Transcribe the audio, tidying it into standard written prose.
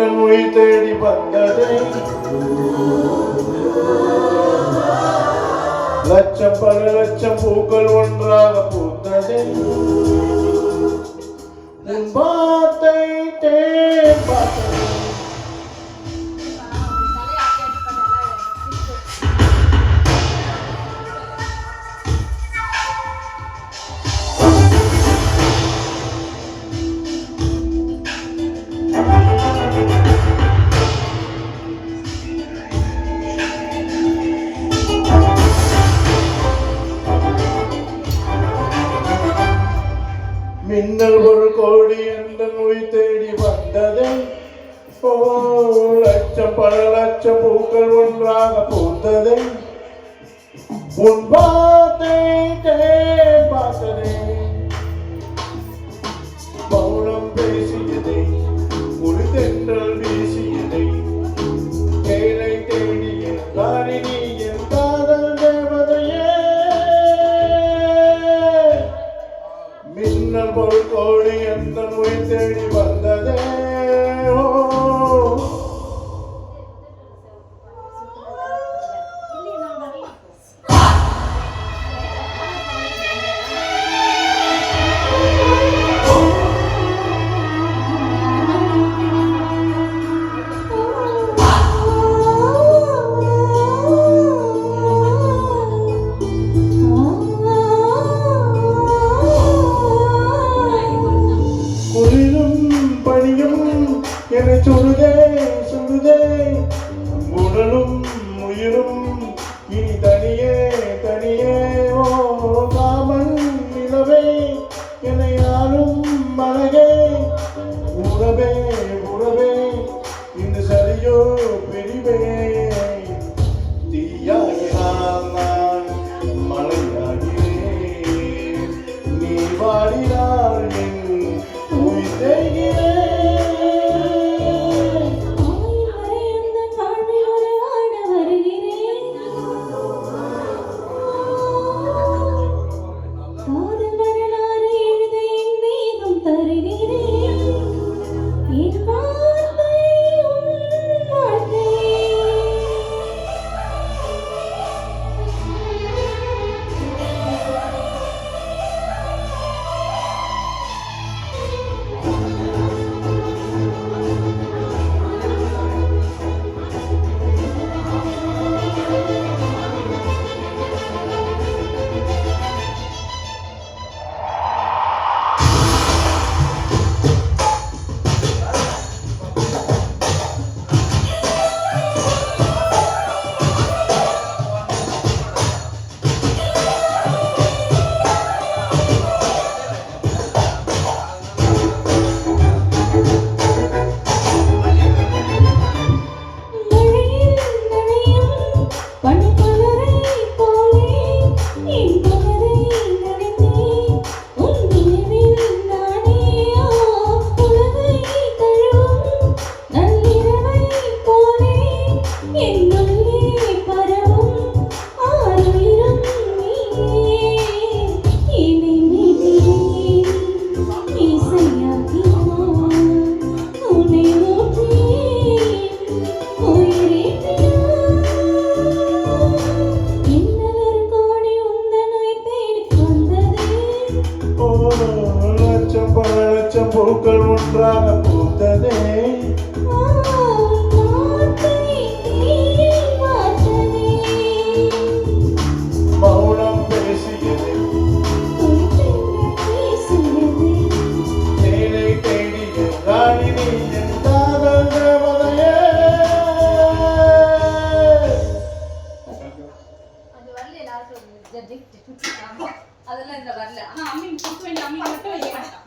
எந்த மொழி தேடி வந்ததே லட்சம் பல லட்சம் பூக்கள் ஒன்றாக பூத்ததே உன் வார்த்தை தேன் பார்த்ததே மின்னல் ஒரு கோடி என்ற மொழி தேடி வந்ததே ஓ லட்சம் பல லட்சம் பூக்கள் ஒன்றாக பூத்ததே உன் வார்த்தை தேன் பார்த்ததே மௌனம் பேசியதை மொழி தென்றல் வீசியதை தேனை தேடிய காரினி என் காதல் தேவதையே மின்னல் ஒரு கோடி எந்த மொழி தேடி வந்ததே என்னை சுடுதே சுடுதே உடலும் உயிரும் இனி தனியே தனியே ஓ காமன் நிலவே என்னை ஆளும் மனகே உறவே உறவே இந்த சரியோ பிரிவே தீயாகினான் நான் மழையாகிறேன் நீ வாடினாள் என் உயிர் தேய்கிறேன் பூக்கள் ஒன்றாக பூத்ததே மௌனம் பேசியது தேனை தேடிய ராணினி என் காதல் தேவதையே அதெல்லாம் இந்த வரல ஆனா அம்மி மட்டும் வைக்க மாட்டான்